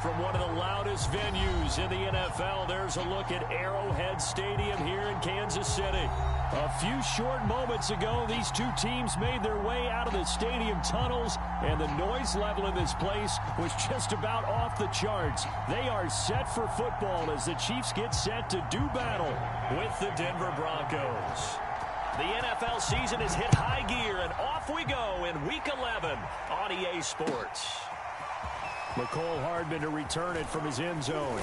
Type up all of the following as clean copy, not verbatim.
from one of the loudest venues in the NFL. There's a look at Arrowhead Stadium here in Kansas City. A few short moments ago, these two teams made their way out of the stadium tunnels, and the noise level in this place was just about off the charts. They are set for football as the Chiefs get set to do battle with the Denver Broncos. The NFL season has hit high gear, and off we go in Week 11 on EA Sports. McCole Hardman to return it from his end zone.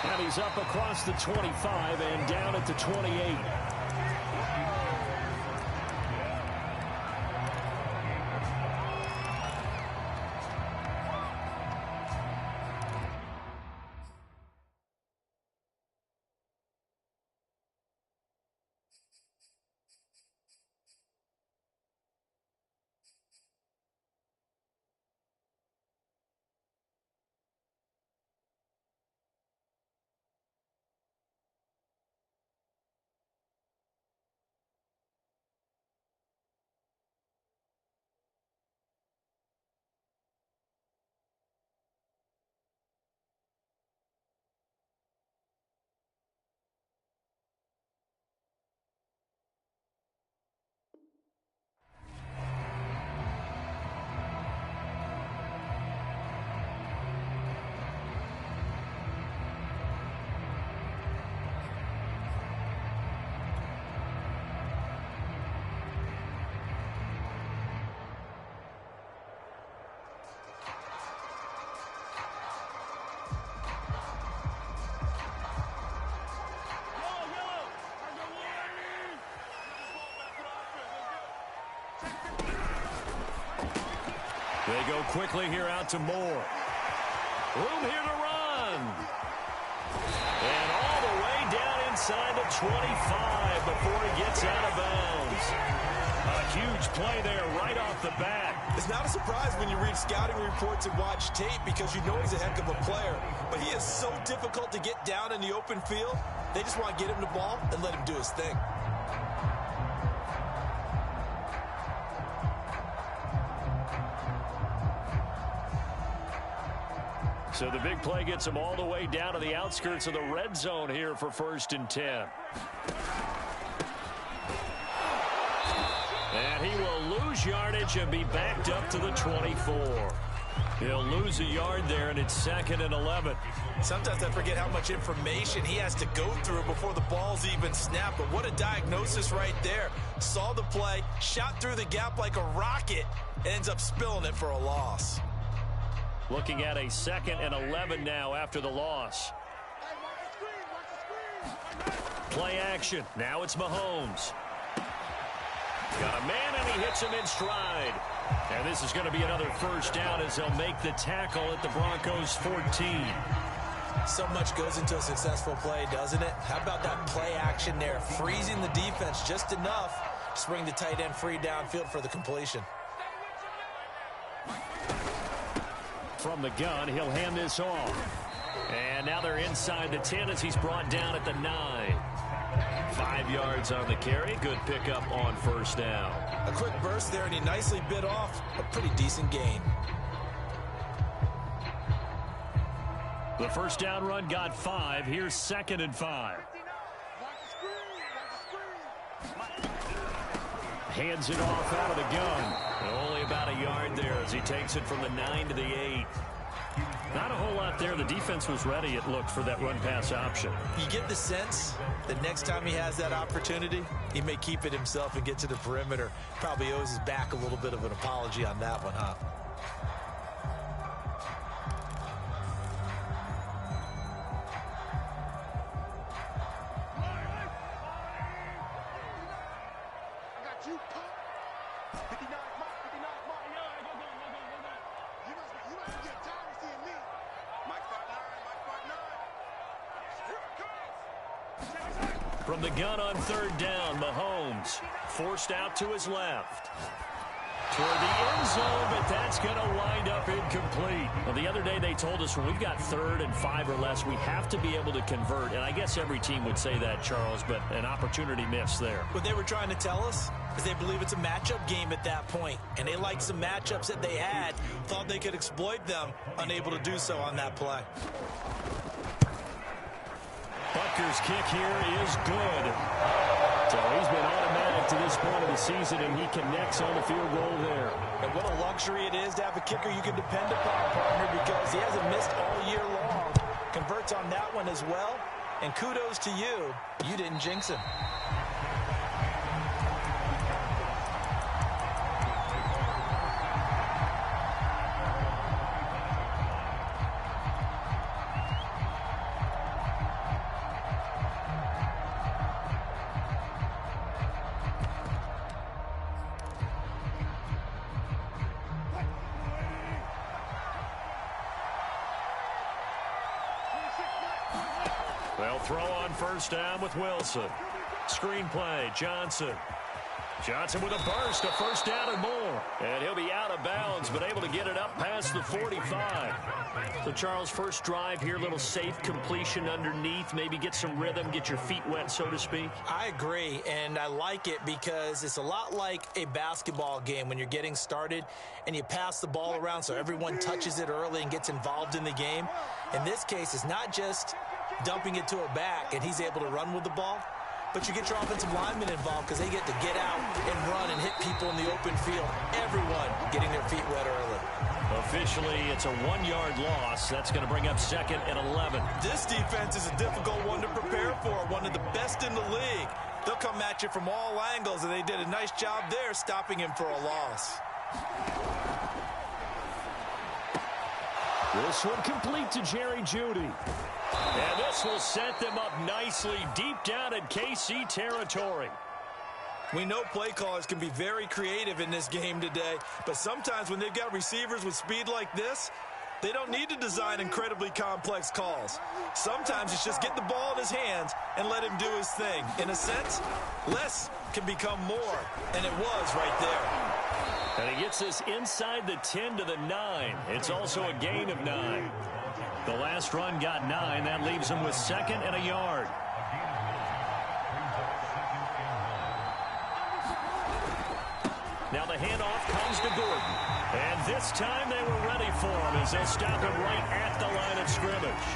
And he's up across the 25 and down at the 28. They go quickly here out to Moore. Room here to run. And all the way down inside the 25 before he gets out of bounds. A huge play there right off the bat. It's not a surprise when you read scouting reports and watch tape because you know he's a heck of a player. But he is so difficult to get down in the open field. They just want to get him the ball and let him do his thing. So the big play gets him all the way down to the outskirts of the red zone here for 1st and 10. And he will lose yardage and be backed up to the 24. He'll lose a yard there, and it's 2nd and 11. Sometimes I forget how much information he has to go through before the ball's even snapped. But what a diagnosis right there. Saw the play, shot through the gap like a rocket, and ends up spilling it for a loss. Looking at a 2nd and 11 now after the loss. Play action. Now it's Mahomes. Got a man, and he hits him in stride. And this is going to be another 1st down as they'll make the tackle at the Broncos 14. So much goes into a successful play, doesn't it? How about that play action there? Freezing the defense just enough to bring the tight end free downfield for the completion. From the gun, he'll hand this off. And now they're inside the 10 as he's brought down at the 9. 5 yards on the carry. Good pickup on 1st down. A quick burst there, and he nicely bit off a pretty decent gain. The 1st down run got 5. Here's 2nd and 5. Hands it off out of the gun. Only about a yard there as he takes it from the 9 to the 8. Not a whole lot there. The defense was ready, it looked, for that run-pass option. You get the sense that next time he has that opportunity, he may keep it himself and get to the perimeter. Probably owes his back a little bit of an apology on that one, huh? From the gun on 3rd down, Mahomes forced out to his left. toward the end zone, but that's going to wind up incomplete. Well, the other day they told us when we've got 3rd and 5 or less, we have to be able to convert. And I guess every team would say that, Charles, but an opportunity missed there. What they were trying to tell us is they believe it's a matchup game at that point, and they liked some matchups that they had, thought they could exploit them, unable to do so on that play. Butker's kick here is good. So he's been automatic to this point of the season, and he connects on the field goal there. And what a luxury it is to have a kicker you can depend upon, partner, because he hasn't missed all year long. Converts on that one as well, and kudos to you. You didn't jinx him. They'll throw on first down with Wilson. Screen play, Johnson. Johnson with a burst, a first down and more. And he'll be out of bounds, but able to get it up past the 45. So, Charles, first drive here, little safe completion underneath. Maybe get some rhythm, get your feet wet, so to speak. I agree, and I like it because it's a lot like a basketball game when you're getting started and you pass the ball around so everyone touches it early and gets involved in the game. In this case, it's not just dumping it to a back and he's able to run with the ball, but you get your offensive linemen involved because they get to get out and run and hit people in the open field. Everyone getting their feet wet early. Officially, it's a 1-yard loss. That's going to bring up 2nd and 11. This defense is a difficult one to prepare for, one of the best in the league. They'll come at you from all angles, and they did a nice job there stopping him for a loss. This one complete to Jerry Jeudy. And this will set them up nicely deep down in KC territory. We know play callers can be very creative in this game today, but sometimes when they've got receivers with speed like this, they don't need to design incredibly complex calls. Sometimes it's just get the ball in his hands and let him do his thing. In a sense, less can become more, and it was right there. And he gets this inside the 10 to the 9. It's also a gain of 9. The last run got 9. That leaves him with 2nd and a yard. Now the handoff comes to Gordon. And this time they were ready for him as they'll stop him right at the line of scrimmage.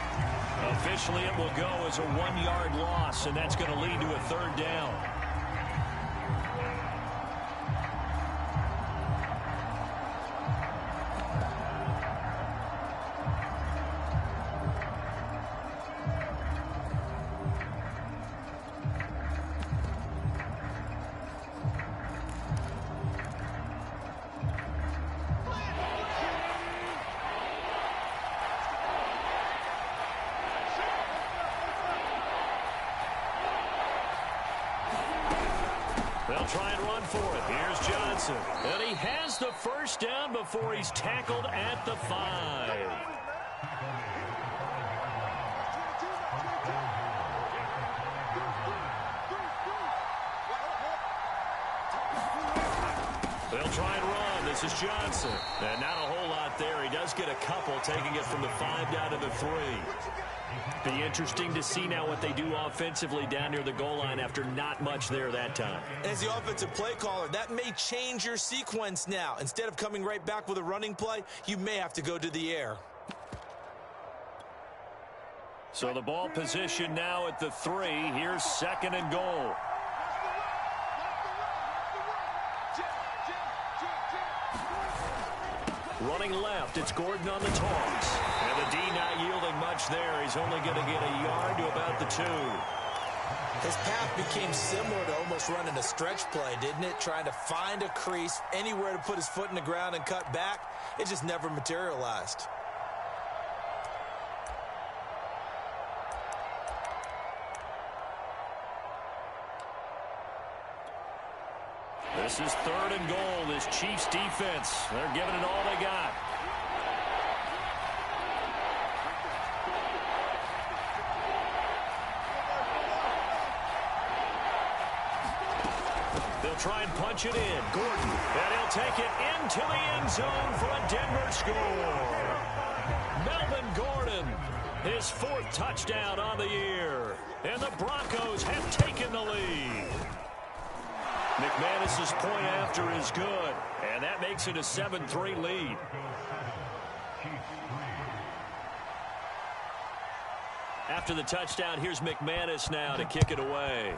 Officially it will go as a 1-yard loss, and that's going to lead to a 3rd down. They'll try and run for it. Here's Johnson. And he has the first down before he's tackled at the 5. They'll try and run. This is Johnson. And not a whole lot there. He does get a couple, taking it from the 5 down to the 3. Be interesting to see now what they do offensively down near the goal line after not much there that time. As the offensive play caller, that may change your sequence now. Instead of coming right back with a running play, you may have to go to the air. So the ball position now at the 3. Here's 2nd and goal. Running left, it's Gordon on the toss. And the D not yielding much there. He's only going to get a yard to about the 2. His path became similar to almost running a stretch play, didn't it? Trying to find a crease, anywhere to put his foot in the ground and cut back. It just never materialized. This is 3rd and goal. This Chiefs defense, they're giving it all they got. They'll try and punch it in. Gordon, and he'll take it into the end zone for a Denver score. Melvin Gordon, his 4th touchdown on the year. And the Broncos have taken the lead. McManus's point after is good, and that makes it a 7-3 lead. After the touchdown, here's McManus now to kick it away.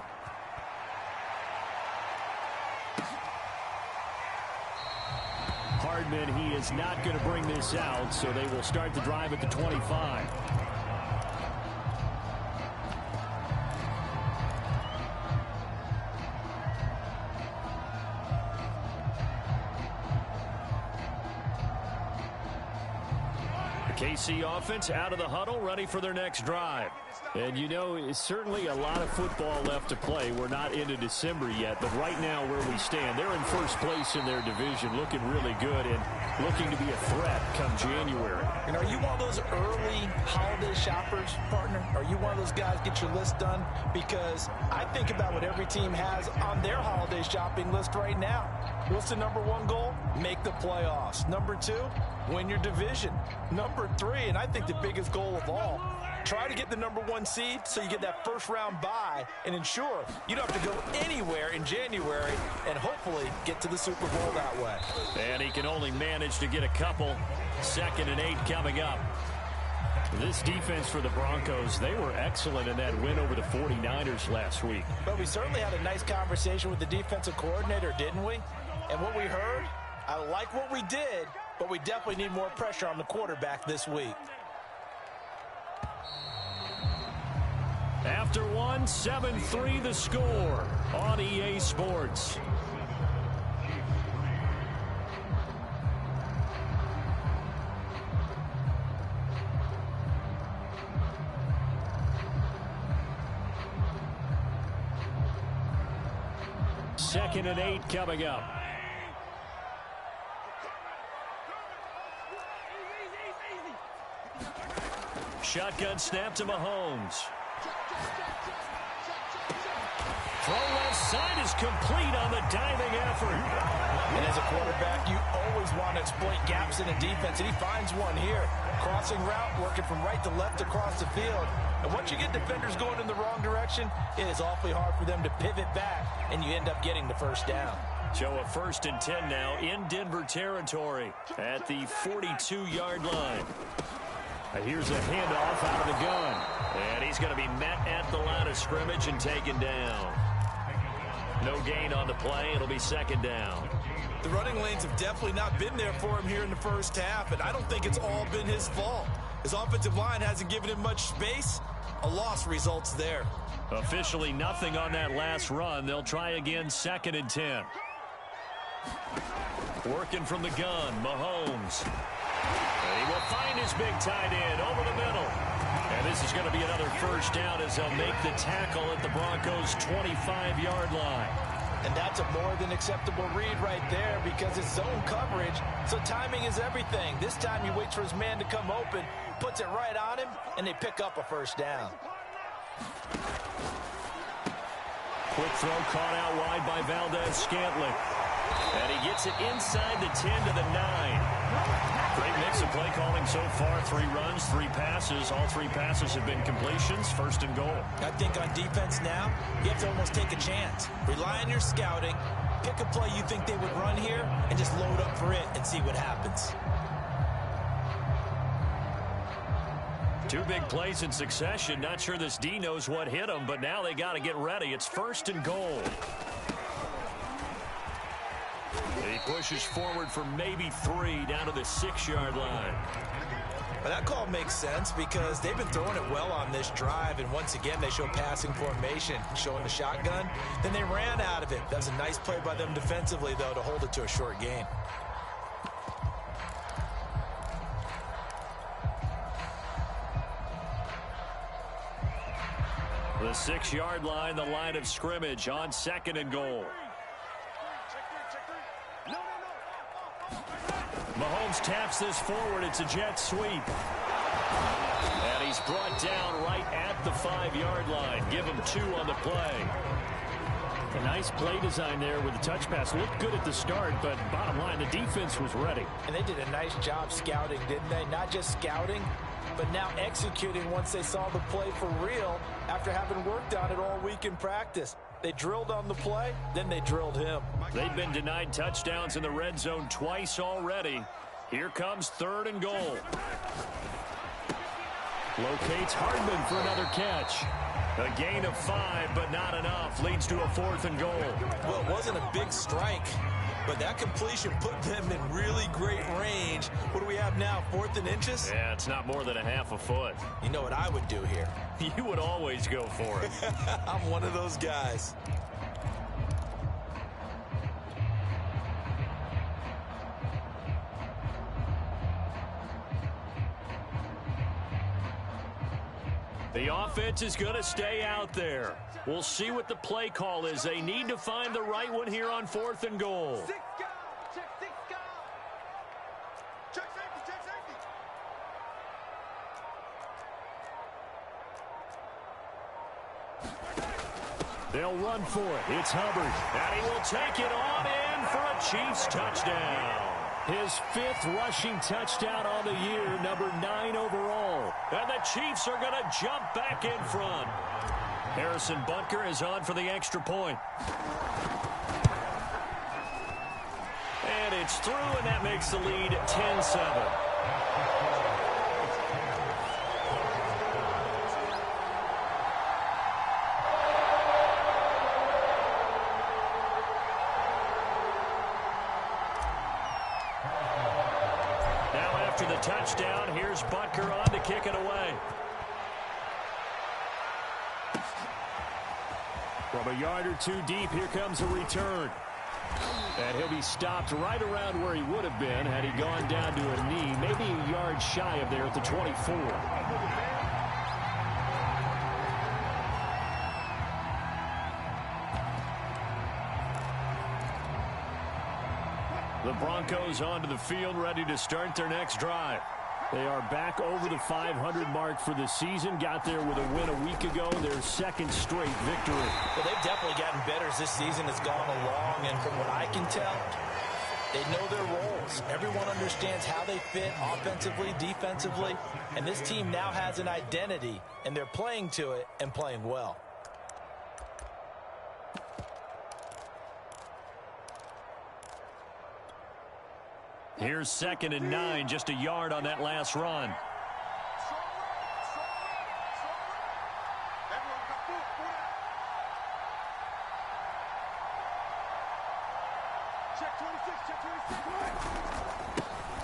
Hardman, he is not going to bring this out, so they will start the drive at the 25. KC offense out of the huddle, ready for their next drive. And you know, it's certainly a lot of football left to play. We're not into December yet, but right now where we stand, they're in first place in their division, looking really good and looking to be a threat come January. And are you one of those early holiday shoppers, partner? Are you one of those guys get your list done? Because I think about what every team has on their holiday shopping list right now. What's the number 1 goal? Make the playoffs. Number 2, win your division. Number 3, and I think the biggest goal of all, try to get the number 1 seed so you get that first round bye and ensure you don't have to go anywhere in January and hopefully get to the Super Bowl that way. And he can only manage to get a couple. 2nd and 8 coming up. This defense for the Broncos, they were excellent in that win over the 49ers last week. But we certainly had a nice conversation with the defensive coordinator, didn't we? And what we heard, I like what we did, but we definitely need more pressure on the quarterback this week. After 1, 7-3 the score on EA Sports. Second and 8 coming up. Shotgun snap to Mahomes. Throw left side is complete on the diving effort. And as a quarterback, you always want to exploit gaps in the defense, and he finds one here. Crossing route, working from right to left across the field. And once you get defenders going in the wrong direction, it is awfully hard for them to pivot back, and you end up getting the first down. So a 1st and 10 now in Denver territory at the 42-yard line. Here's a handoff out of the gun. And he's going to be met at the line of scrimmage and taken down. No gain on the play. It'll be 2nd down. The running lanes have definitely not been there for him here in the first half, and I don't think it's all been his fault. His offensive line hasn't given him much space. A loss results there. Officially nothing on that last run. They'll try again, 2nd and 10. Working from the gun, Mahomes. And he will find his big tight end over the middle. And this is going to be another first down as they'll make the tackle at the Broncos' 25-yard line. And that's a more than acceptable read right there because it's zone coverage, so timing is everything. This time he waits for his man to come open, puts it right on him, and they pick up a first down. Quick throw caught out wide by Valdez-Scantling. And he gets it inside the 10 to the 9. Great mix of play calling so far. 3 runs, 3 passes. All 3 passes have been completions. 1st and goal. I think on defense now, you have to almost take a chance. Rely on your scouting. Pick a play you think they would run here and just load up for it and see what happens. 2 big plays in succession. Not sure this D knows what hit him, but now they got to get ready. It's 1st and goal. He pushes forward for maybe 3 down to the 6-yard line. But that call makes sense because they've been throwing it well on this drive, and once again they show passing formation, showing the shotgun. Then they ran out of it. That was a nice play by them defensively, though, to hold it to a short gain. The 6-yard line, the line of scrimmage on 2nd and goal. Mahomes taps this forward. It's a jet sweep. And he's brought down right at the 5-yard line. Give him 2 on the play. A nice play design there with the touch pass. Looked good at the start, but bottom line, the defense was ready. And they did a nice job scouting, didn't they? Not just scouting, but now executing once they saw the play for real after having worked on it all week in practice. They drilled on the play, then they drilled him. They've been denied touchdowns in the red zone twice already. Here comes 3rd and goal. Locates Hardman for another catch. A gain of 5, but not enough. Leads to a 4th and goal. Well, it wasn't a big strike, but that completion put them in really great range. What do we have now, 4th and inches? Yeah, it's not more than a half a foot. You know what I would do here? You would always go for it. I'm one of those guys. The offense is going to stay out there. We'll see what the play call is. They need to find the right one here on 4th and goal. They'll run for it. It's Hubbard. And he will take it on in for a Chiefs touchdown. His 5th rushing touchdown on the year, number 9 overall. And the Chiefs are going to jump back in front. Harrison Butker is on for the extra point. And it's through, and that makes the lead 10-7. The touchdown. Here's Butker on to kick it away. From a yard or two deep, here comes a return. And he'll be stopped right around where he would have been had he gone down to a knee, maybe a yard shy of there at the 24. The Broncos onto the field, ready to start their next drive. They are back over the 500 mark for the season. Got there with a win a week ago, their 2nd straight victory. Well, they've definitely gotten better as this season has gone along, and from what I can tell, they know their roles. Everyone understands how they fit offensively, defensively, and this team now has an identity, and they're playing to it and playing well. Here's 2nd and 9, just a yard on that last run.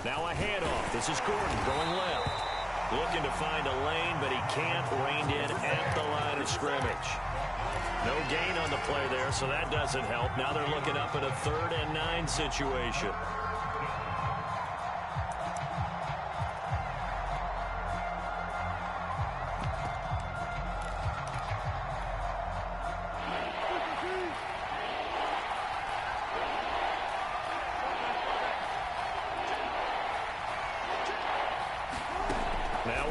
Now a handoff. This is Gordon going left. Looking to find a lane, but he can't. Reined in at the line of scrimmage. No gain on the play there, so that doesn't help. Now they're looking up at a 3rd and 9 situation.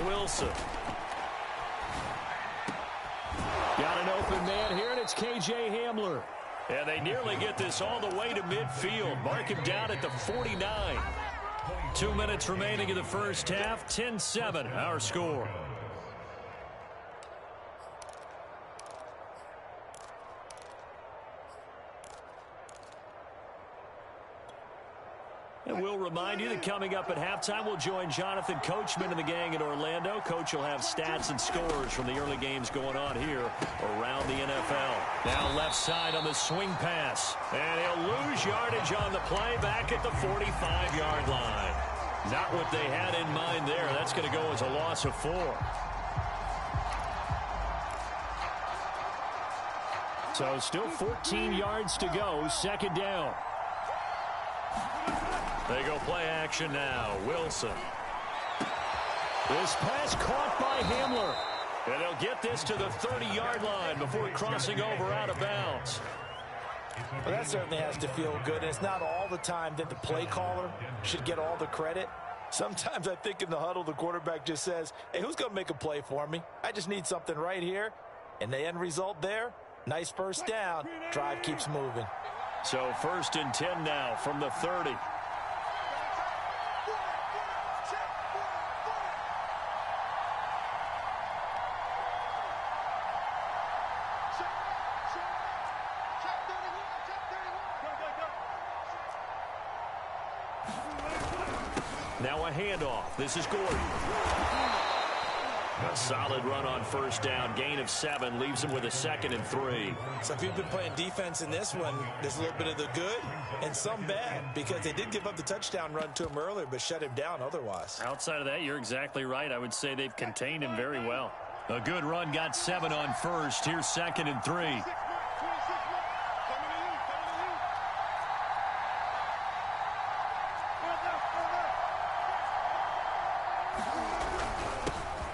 Wilson. Got an open man here, and it's K.J. Hamler. And they nearly get this all the way to midfield. Mark him down at the 49. 2 minutes remaining in the first half. 10-7, our score. And we'll remind you that coming up at halftime, we'll join Jonathan Coachman and the gang in Orlando. Coach will have stats and scores from the early games going on here around the NFL. Now left side on the swing pass. And he'll lose yardage on the play back at the 45-yard line. Not what they had in mind there. That's going to go as a loss of 4. So still 14 yards to go. 2nd down. They go play action now. Wilson. This pass caught by Hamler. And they'll get this to the 30-yard line before crossing over out of bounds. Well, that certainly has to feel good. And it's not all the time that the play caller should get all the credit. Sometimes I think in the huddle, the quarterback just says, hey, who's going to make a play for me? I just need something right here. And the end result there, Nice first down. Drive keeps moving. So 1st and 10 now from the 30. Now a handoff. This is Gordon. A solid run on 1st down. Gain of 7 leaves him with a 2nd and 3. So if you've been playing defense in this one, there's a little bit of the good and some bad, because they did give up the touchdown run to him earlier but shut him down otherwise. Outside of that, you're exactly right. I would say they've contained him very well. A good run got 7 on 1st. Here's 2nd and 3.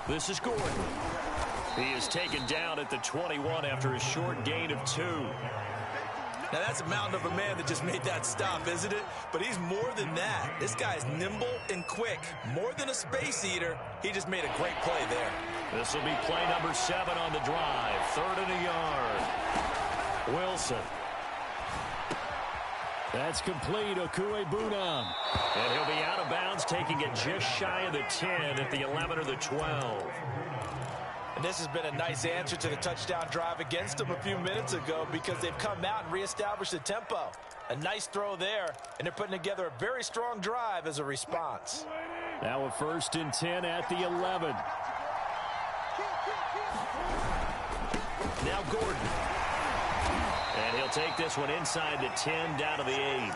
This is Gordon. He is taken down at the 21 after a short gain of 2. Now that's a mountain of a man that just made that stop, isn't it? But he's more than that. This guy's nimble and quick. More than a space eater, he just made a great play there. This will be play number 7 on the drive. 3rd and a yard. Wilson. That's complete. Okuebunam. And he'll be out of bounds, taking it just shy of the 10 at the 11 or the 12. And this has been a nice answer to the touchdown drive against them a few minutes ago, because they've come out and reestablished the tempo. A nice throw there, and they're putting together a very strong drive as a response. Now a 1st and 10 at the 11. Now Gordon. And he'll take this one inside the 10 down to the 8.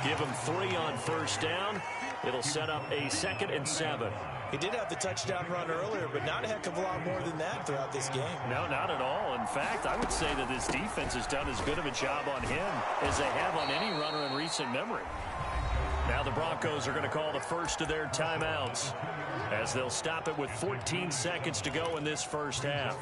Give him 3 on 1st down. It'll set up a 2nd and 7. He did have the touchdown run earlier, but not a heck of a lot more than that throughout this game. No, not at all. In fact, I would say that this defense has done as good of a job on him as they have on any runner in recent memory. Now the Broncos are going to call the first of their timeouts, as they'll stop it with 14 seconds to go in this first half.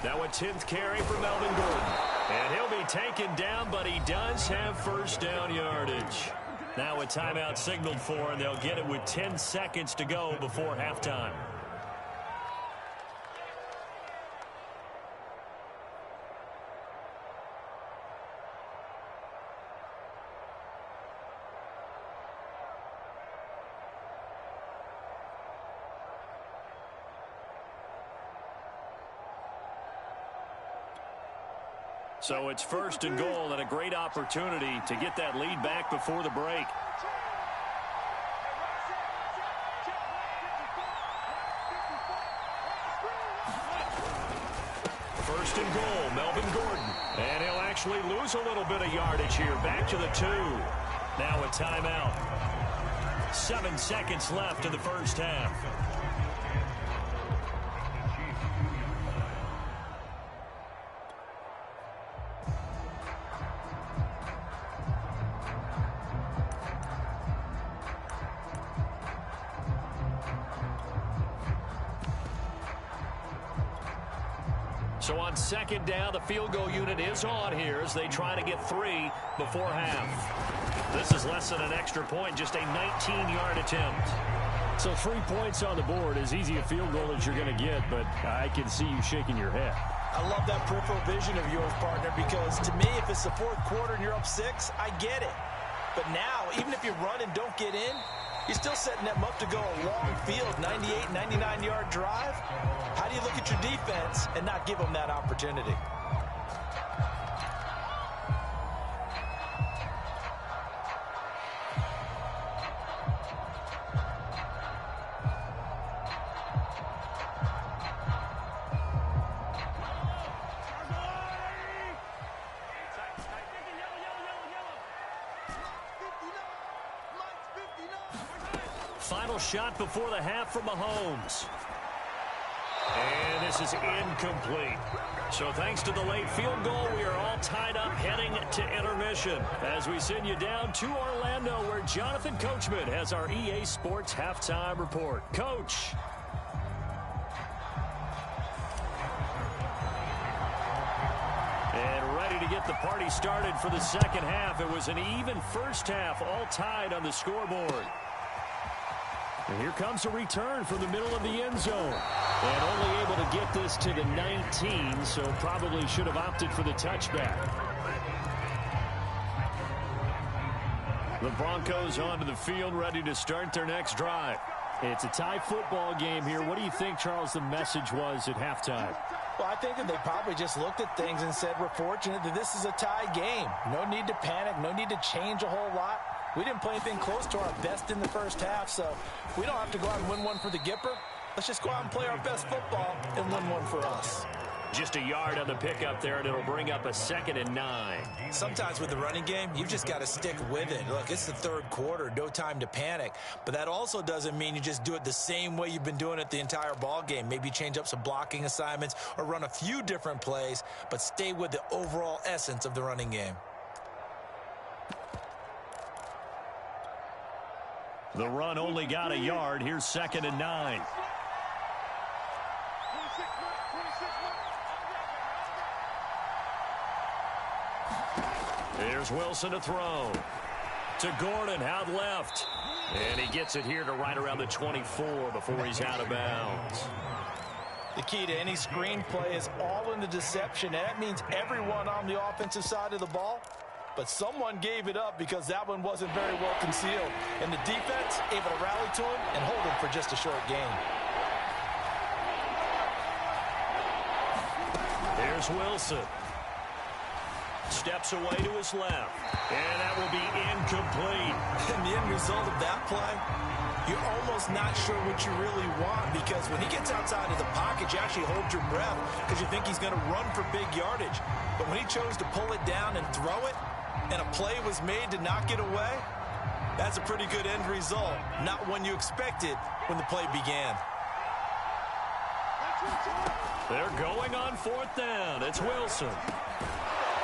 Now a 10th carry for Melvin Gordon. And he'll be taken down, but he does have 1st down yardage. Now a timeout signaled for, and they'll get it with 10 seconds to go before halftime. So it's 1st and goal, and a great opportunity to get that lead back before the break. First and goal, Melvin Gordon. And he'll actually lose a little bit of yardage here. Back to the 2. Now a timeout. 7 seconds left in the first half. So on 2nd down, the field goal unit is on here as they try to get 3 before half. This is less than an extra point, just a 19-yard attempt. So 3 points on the board, as easy a field goal as you're going to get, but I can see you shaking your head. I love that peripheral vision of yours, partner, because to me, if it's the 4th quarter and you're up 6, I get it. But now, even if you run and don't get in, you're still setting them up to go a long field, 98, 99-yard drive. How do you look at your defense and not give them that opportunity? Final shot before the half from Mahomes. And This is incomplete. So thanks to the late field goal, we are all tied up heading to intermission as we send you down to Orlando where Jonathan Coachman has our EA Sports halftime report. Coach. And ready to get the party started for the second half. It was an even first half, all tied on the scoreboard. And here comes a return from the middle of the end zone. And only able to get this to the 19, so probably should have opted for the touchback. The Broncos onto the field, ready to start their next drive. It's a tie football game here. What do you think, Charles, the message was at halftime? Well, I think that they probably just looked at things and said, we're fortunate that this is a tie game. No need to panic, no need to change a whole lot. We didn't play anything close to our best in the first half, so we don't have to go out and win one for the Gipper. Let's just go out and play our best football and win one for us. Just a yard on the pickup there, and it'll bring up a 2nd and 9. Sometimes with the running game, you've just got to stick with it. Look, it's the third quarter, no time to panic. But that also doesn't mean you just do it the same way you've been doing it the entire ball game. Maybe change up some blocking assignments or run a few different plays, but stay with the overall essence of the running game. The run only got a yard. Here's 2nd and 9. Here's Wilson to throw. To Gordon, out left. And he gets it here to right around the 24 before he's out of bounds. The key to any screen play is all in the deception, and that means everyone on the offensive side of the ball. But someone gave it up because that one wasn't very well concealed. And the defense able to rally to him and hold him for just a short gain. Here's Wilson. Steps away to his left. And that will be incomplete. And the end result of that play, you're almost not sure what you really want, because when he gets outside of the pocket, you actually hold your breath because you think he's going to run for big yardage. But when he chose to pull it down and throw it, and a play was made to knock it away, that's a pretty good end result. Not one you expected when the play began. They're going on 4th down. It's Wilson.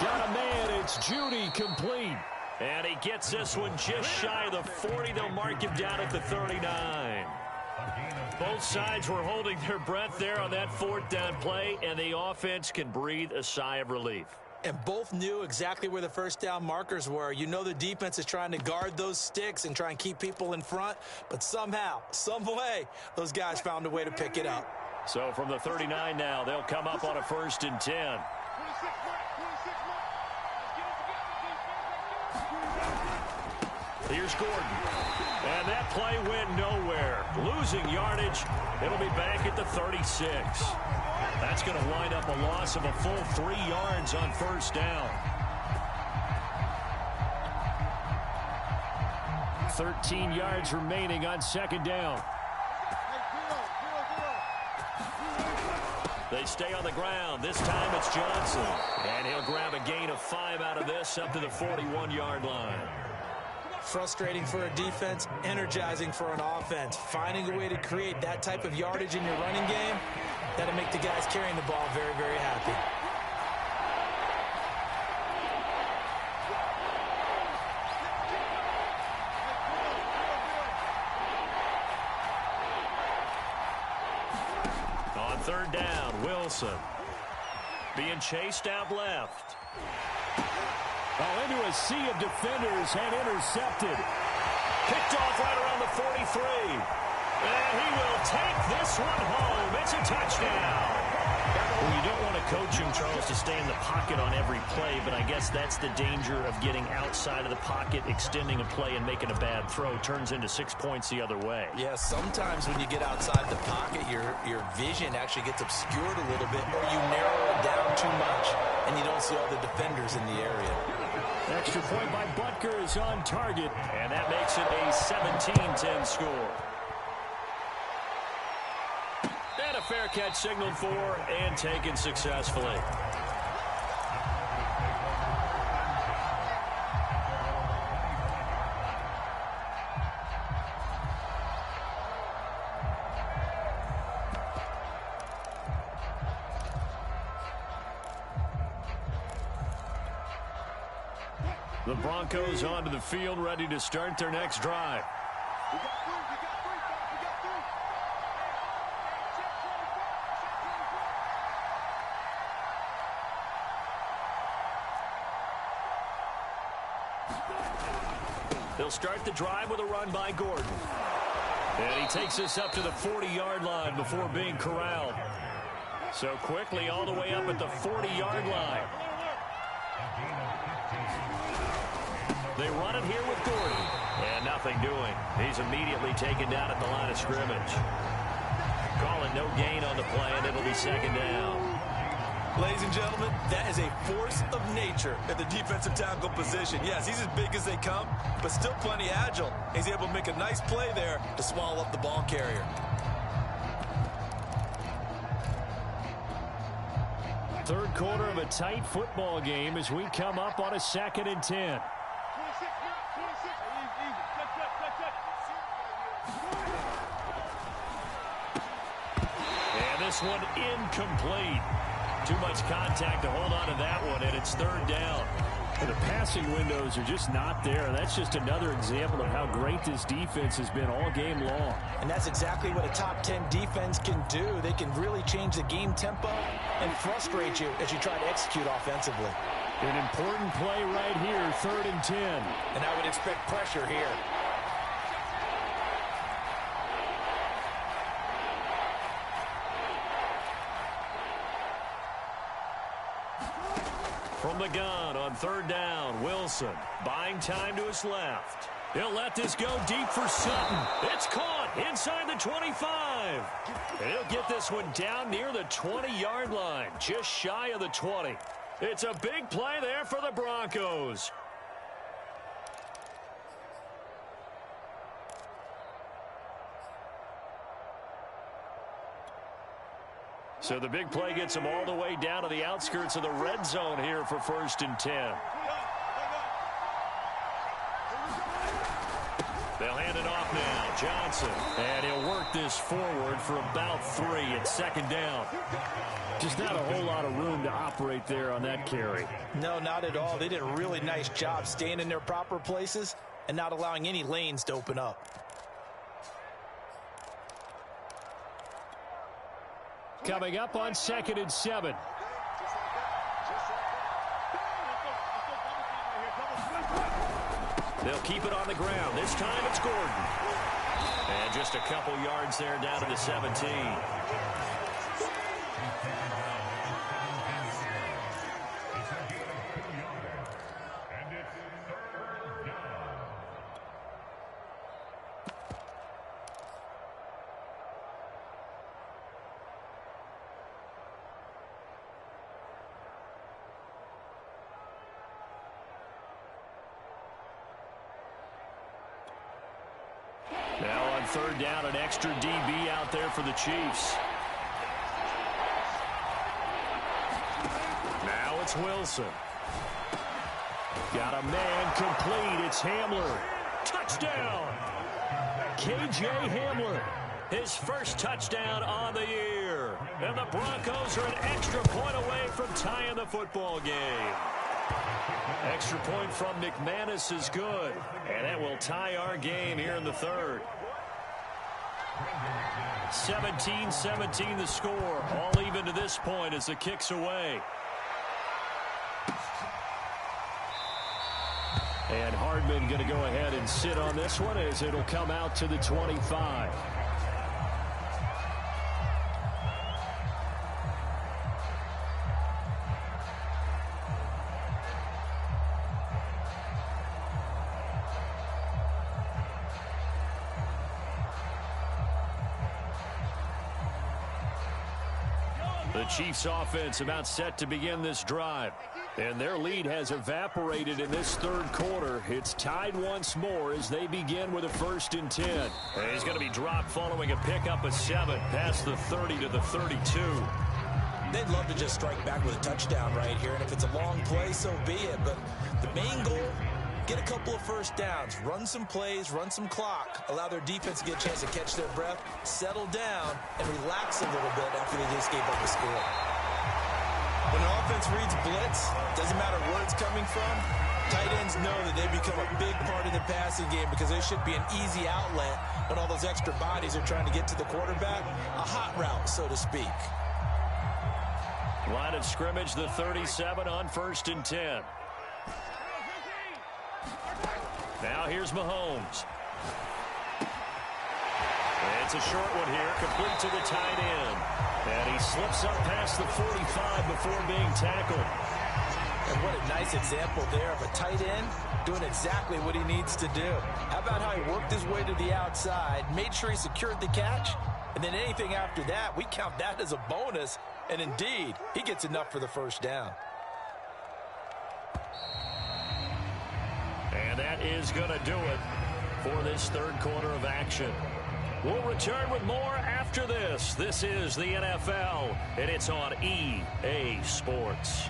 Got a man. It's Judy, complete. And he gets this one just shy of the 40. They'll mark him down at the 39. Both sides were holding their breath there on that 4th down play, and the offense can breathe a sigh of relief. And both knew exactly where the first down markers were. You know the defense is trying to guard those sticks and try and keep people in front, but somehow, some way, those guys found a way to pick it up. So from the 39 now, they'll come up on a 1st and 10. Here's Gordon. And that play went nowhere. Losing yardage. It'll be back at the 36. That's going to wind up a loss of a full 3 yards on 1st down. 13 yards remaining on 2nd down. They stay on the ground. This time it's Johnson. And he'll grab a gain of 5 out of this up to the 41-yard line. Frustrating for a defense, energizing for an offense. Finding a way to create that type of yardage in your running game, that'll make the guys carrying the ball very, very happy. On 3rd down, Wilson being chased out left. Into a sea of defenders and intercepted. Picked off right around the 43. And he will take this one home. It's a touchdown. Well, you don't want to coach him, Charles, to stay in the pocket on every play, but I guess that's the danger of getting outside of the pocket, extending a play, and making a bad throw. Turns into 6 points the other way. Yeah, sometimes when you get outside the pocket, your vision actually gets obscured a little bit, or you narrow it down too much, and you don't see all the defenders in the area. Extra point by Butker is on target, and that makes it a 17-10 score. And a fair catch signaled for and taken successfully. The Broncos onto the field, ready to start their next drive. They'll start the drive with a run by Gordon. And he takes us up to the 40-yard line before being corralled. So quickly all the way up at the 40-yard line. They run it here with Gordon. And nothing doing. He's immediately taken down at the line of scrimmage. Call it no gain on the play, and it'll be second down. Ladies and gentlemen, that is a force of nature at the defensive tackle position. Yes, he's as big as they come, but still plenty agile. He's able to make a nice play there to swallow up the ball carrier. Third quarter of a tight football game as we come up on a 2nd and 10. And this one incomplete. Too much contact to hold on to that one, and it's third down. The passing windows are just not there. That's just another example of how great this defense has been all game long. And that's exactly what a top 10 defense can do. They can really change the game tempo and frustrate you as you try to execute offensively. An important play right here, 3rd and 10. And I would expect pressure here. From the gun on 3rd down, Wilson buying time to his left. He'll let this go deep for Sutton. It's caught inside the 25. And he'll get this one down near the 20-yard line, just shy of the 20. It's a big play there for the Broncos. So the big play gets them all the way down to the outskirts of the red zone here for 1st and 10. They'll hand it off now. Johnson. And he'll work this forward for about 3 at 2nd down. Just not a whole lot of room to operate there on that carry. No, not at all. They did a really nice job staying in their proper places and not allowing any lanes to open up. Coming up on 2nd and 7. They'll keep it on the ground. This time it's Gordon. And just a couple yards there down to the 17. Now on 3rd down, an extra DB out there for the Chiefs. Now it's Wilson. Got a man complete. It's Hamler. Touchdown! K.J. Hamler. His first touchdown on the year. And the Broncos are an extra point away from tying the football game. Extra point from McManus is good. And that will tie our game here in the 3rd. 17-17 the score. All even to this point as the kick's away. And Hardman going to go ahead and sit on this one as it'll come out to the 25. The Chiefs offense about set to begin this drive. And their lead has evaporated in this 3rd quarter. It's tied once more as they begin with a 1st and 10. And he's going to be dropped following a pickup of 7 past the 30 to the 32. They'd love to just strike back with a touchdown right here. And if it's a long play, so be it. But the main goal, get a couple of first downs, run some plays, run some clock, allow their defense to get a chance to catch their breath, settle down, and relax a little bit after they just gave up the score. When an offense defense reads blitz, doesn't matter where it's coming from, tight ends know that they become a big part of the passing game because they should be an easy outlet when all those extra bodies are trying to get to the quarterback. A hot route, so to speak. Line of scrimmage, the 37 on 1st and 10. Now here's Mahomes. It's a short one here, complete to the tight end. And he slips up past the 45 before being tackled. And what a nice example there of a tight end doing exactly what he needs to do. How about how he worked his way to the outside, made sure he secured the catch, and then anything after that, we count that as a bonus. And indeed, he gets enough for the first down. And that is going to do it for this third quarter of action. We'll return with more after this. This is the NFL, and it's on EA Sports.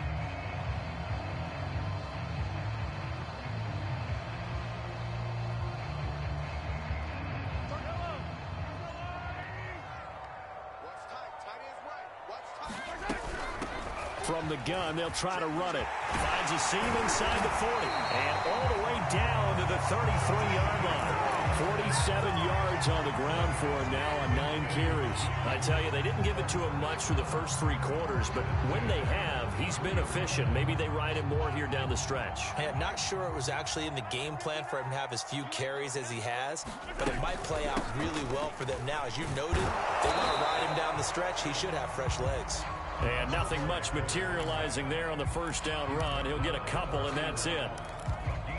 From the gun, they'll try to run it. Finds a seam inside the 40. And all the way down to the 33-yard line. 47 yards on the ground for him now on 9 carries. I tell you, they didn't give it to him much for the first 3 quarters, but when they have, he's been efficient. Maybe they ride him more here down the stretch. Hey, I'm not sure it was actually in the game plan for him to have as few carries as he has, but it might play out really well for them now. As you noted, they want to ride him down the stretch. He should have fresh legs. And nothing much materializing there on the first down run. He'll get a couple, and that's it.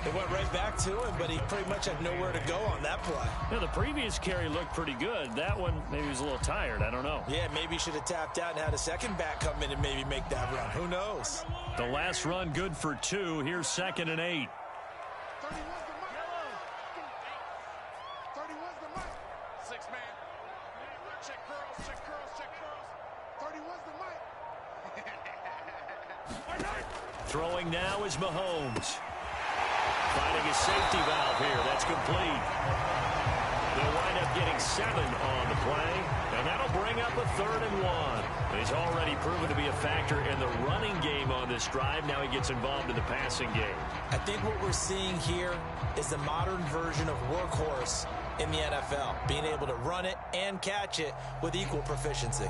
It went right back to him, but he pretty much had nowhere to go on that play. Now, the previous carry looked pretty good. That one, maybe he was a little tired. I don't know. Yeah, maybe he should have tapped out and had a second back come in and maybe make that run. Who knows? The last run good for 2. Here's 2nd and 8. 31's the mic. 6-man. Check curls, check curls, check curls. 31's the mic. Throwing now is Mahomes. Finding a safety valve here. That's complete. They'll wind up getting 7 on the play, and that'll bring up a 3rd and 1. He's already proven to be a factor in the running game on this drive. Now he gets involved in the passing game. I think what we're seeing here is the modern version of workhorse in the NFL, being able to run it and catch it with equal proficiency.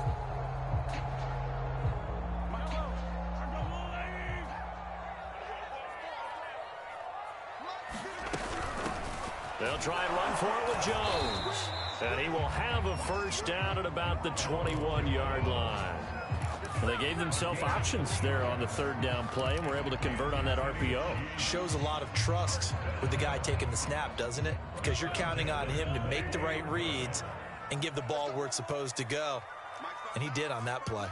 They'll try and run for it with Jones. And he will have a first down at about the 21-yard line. Well, they gave themselves options there on the 3rd down play, and were able to convert on that RPO. Shows a lot of trust with the guy taking the snap, doesn't it? Because you're counting on him to make the right reads and give the ball where it's supposed to go. And he did on that play.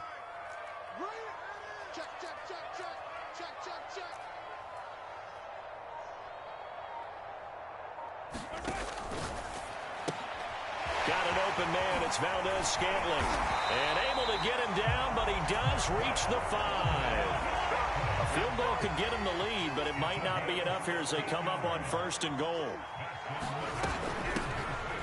Check, check, check, check, check, check, check. Got an open man. It's Valdez-Scantling. And able to get him down, but he does reach the 5. A field goal could get him the lead, but it might not be enough here as they come up on 1st and goal.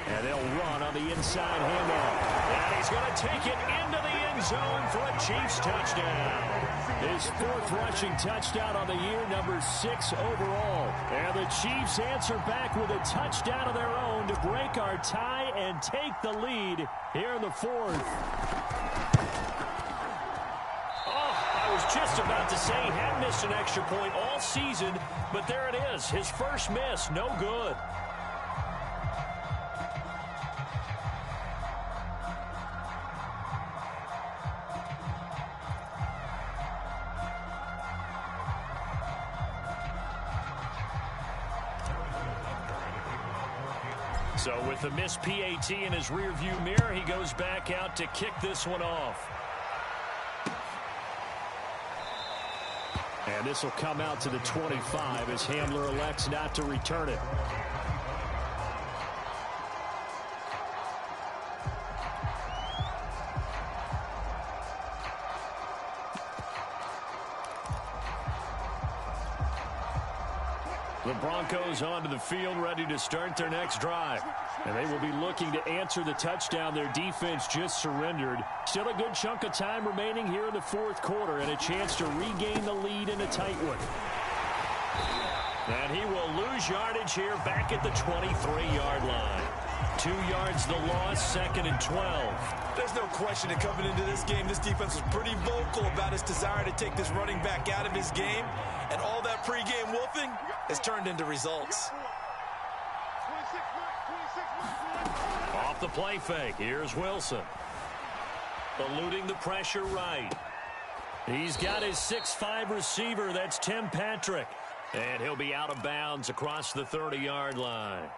And they'll run on the inside handoff. And he's going to take it into the end zone for a Chiefs touchdown. His 4th rushing touchdown on the year, number 6 overall. And the Chiefs answer back with a touchdown of their own to break our tie and take the lead here in the 4th. Oh, I was just about to say he hadn't missed an extra point all season, but there it is. His first miss, no good. So with the missed PAT in his rearview mirror, he goes back out to kick this one off. And this will come out to the 25 as Hamler elects not to return it. The Broncos onto the field, ready to start their next drive. And they will be looking to answer the touchdown their defense just surrendered. Still a good chunk of time remaining here in the fourth quarter and a chance to regain the lead in a tight one. And he will lose yardage here back at the 23-yard line. 2 yards the loss, 2nd and 12. There's no question that coming into this game, this defense was pretty vocal about its desire to take this running back out of his game. And all that pregame wolfing has turned into results. Off the play fake, here's Wilson. Eluding the pressure right. He's got his 6'5 receiver, that's Tim Patrick. And he'll be out of bounds across the 30-yard line.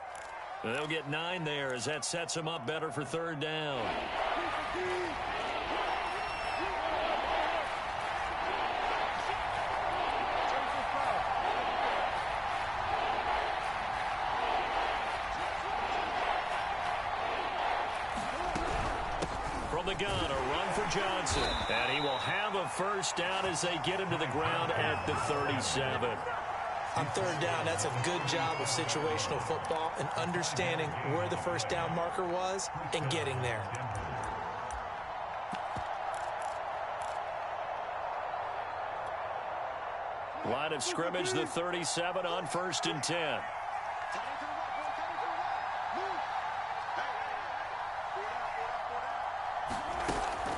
They'll get 9 there as that sets him up better for 3rd down. From the gun, a run for Johnson. And he will have a first down as they get him to the ground at the 37. On 3rd down, that's a good job of situational football and understanding where the first down marker was and getting there. Line of scrimmage, the 37 on 1st and 10.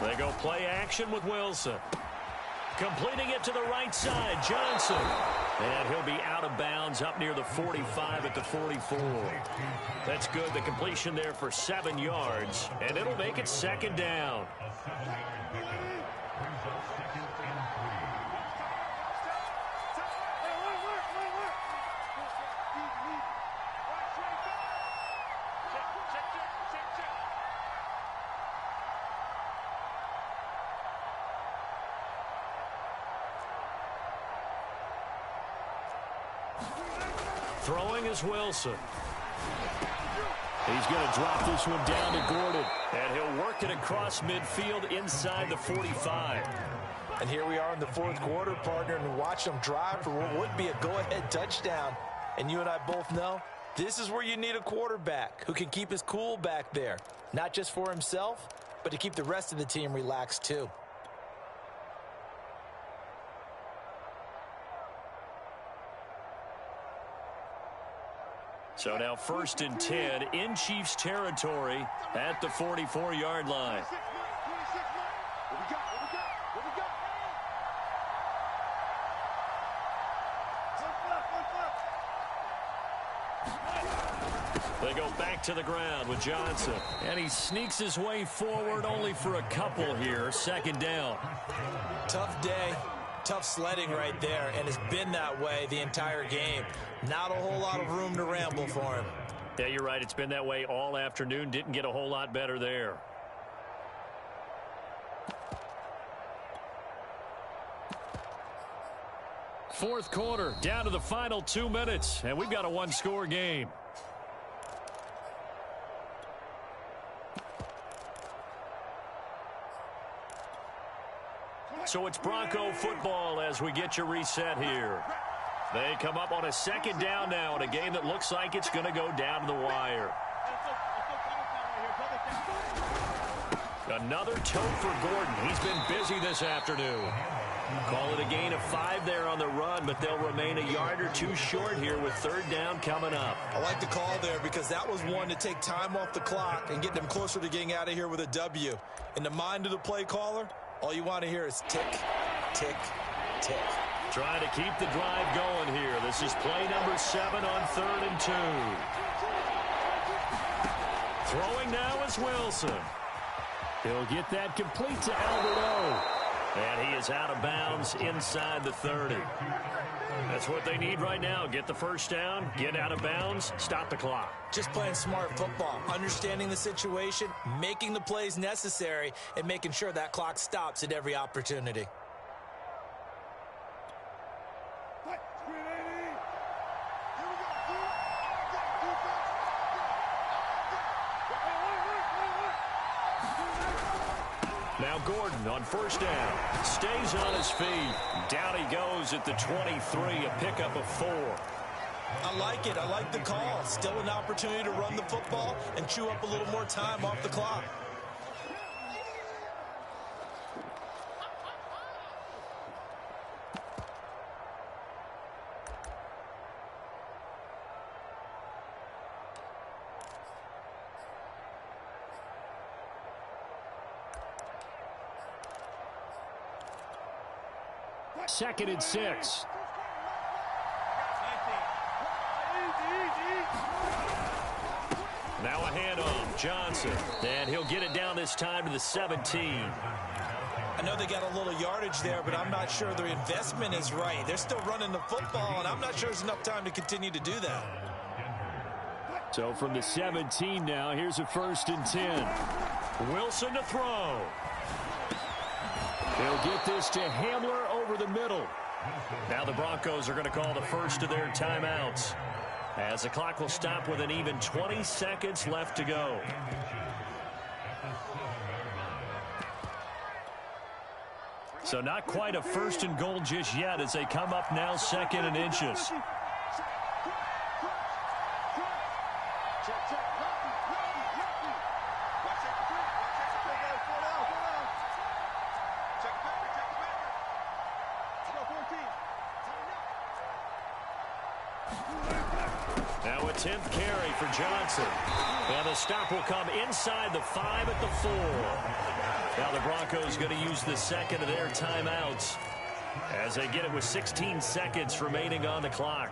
They go play action with Wilson. Completing it to the right side, Johnson. And he'll be out of bounds up near the 45 at the 44. That's good. The completion there for 7 yards. And it'll make it 2nd down. Throwing is Wilson. He's going to drop this one down to Gordon. And he'll work it across midfield inside the 45. And here we are in the 4th quarter, partner, and watch them drive for what would be a go-ahead touchdown. And you and I both know this is where you need a quarterback who can keep his cool back there. Not just for himself, but to keep the rest of the team relaxed too. So now 1st and 10 in Chiefs territory at the 44-yard line. They go back to the ground with Johnson. And he sneaks his way forward only for a couple here. 2nd down. Tough day. Tough sledding right there, and it's been that way the entire game. Not a whole lot of room to ramble for him. Yeah, you're right. It's been that way all afternoon. Didn't get a whole lot better there. Fourth quarter, down to the final 2 minutes, and we've got a 1-score game. So it's Bronco football as we get your reset here. They come up on a 2nd down now in a game that looks like it's going to go down to the wire. Another tote for Gordon. He's been busy this afternoon. Call it a gain of 5 there on the run, but they'll remain a yard or 2 short here with 3rd down coming up. I like the call there because that was one to take time off the clock and get them closer to getting out of here with a W. In the mind of the play caller, all you want to hear is tick, tick, tick. Trying to keep the drive going here. This is play number 7 on 3rd and 2. Throwing now is Wilson. He'll get that complete to Albert O. And he is out of bounds inside the 30. That's what they need right now. Get the first down, get out of bounds, stop the clock. Just playing smart football, understanding the situation, making the plays necessary, and making sure that clock stops at every opportunity. Now Gordon on first down. Stays on his feet. Down he goes at the 23, a pickup of 4. I like it. I like the call. Still an opportunity to run the football and chew up a little more time off the clock. Second and 6. Now a handoff, Johnson. And he'll get it down this time to the 17. I know they got a little yardage there, but I'm not sure their investment is right. They're still running the football, and I'm not sure there's enough time to continue to do that. So from the 17 now, here's a 1st and 10. Wilson to throw. He'll get this to Hamler over the middle. Now the Broncos are going to call the first of their timeouts, as the clock will stop with an even 20 seconds left to go. So not quite a 1st and goal just yet as they come up now 2nd and inches. Now a 10th carry for Johnson. And the stop will come inside the 5 at the 4. Now the Broncos going to use the second of their timeouts as they get it with 16 seconds remaining on the clock.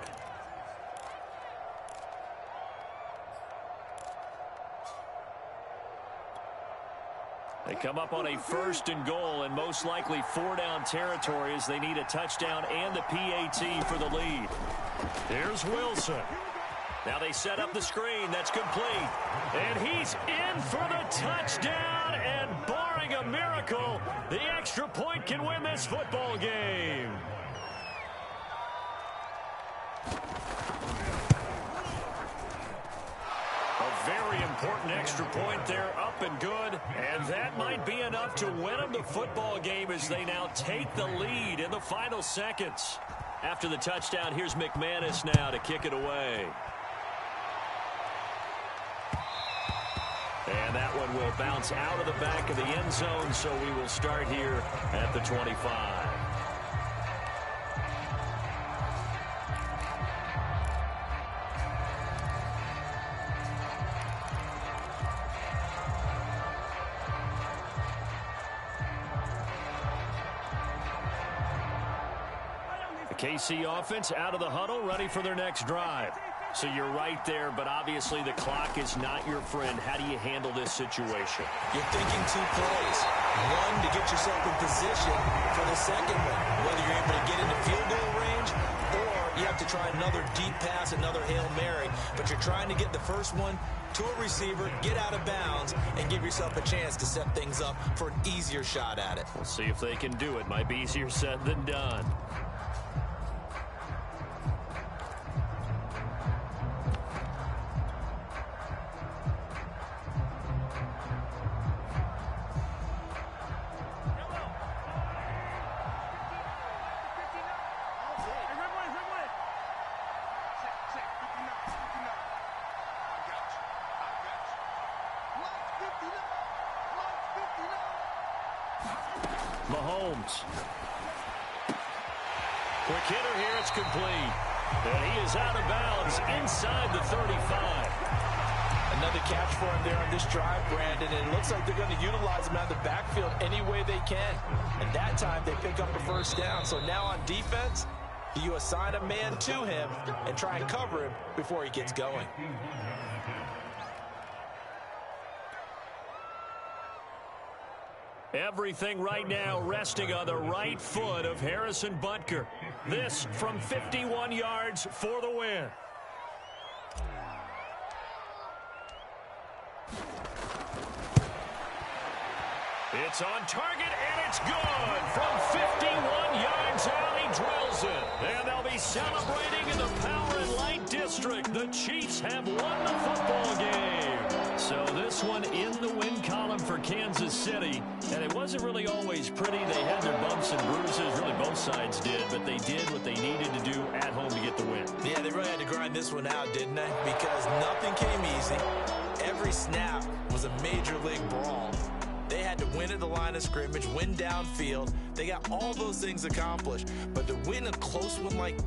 They come up on a 1st and goal and most likely 4-down territory as they need a touchdown and the PAT for the lead. Here's Wilson. Now they set up the screen. That's complete. And he's in for the touchdown. And barring a miracle, the extra point can win this football game. A very important extra point there, up and good. And that might be enough to win them the football game as they now take the lead in the final seconds. After the touchdown, here's McManus now to kick it away. And that one will bounce out of the back of the end zone, so we will start here at the 25. The KC offense out of the huddle, ready for their next drive. So you're right there, but obviously the clock is not your friend. How do you handle this situation? You're thinking 2 plays. One, to get yourself in position for the second one, whether you're able to get into field goal range or you have to try another deep pass, another Hail Mary. But you're trying to get the first one to a receiver, get out of bounds, and give yourself a chance to set things up for an easier shot at it. We'll see if they can do it. Might be easier said than done. Mahomes. Quick hitter here. It's complete. And he is out of bounds inside the 35. Another catch for him there on this drive, Brandon. And it looks like they're going to utilize him out of the backfield any way they can. And that time they pick up a first down. So now on defense, you assign a man to him and try and cover him before he gets going. Everything right now resting on the right foot of Harrison Butker. This from 51 yards for the win. It's on target, and it's good. From 51 yards out, he drills it. And they'll be celebrating in the Power and Light District. The Chiefs have won the football game. So this this one in the win column for Kansas City. And it wasn't really always pretty. They had their bumps and bruises. Really, both sides did. But they did what they needed to do at home to get the win. Yeah, they really had to grind this one out, didn't they? Because nothing came easy. Every snap was a major league brawl. They had to win at the line of scrimmage, win downfield. They got all those things accomplished. But to win a close one like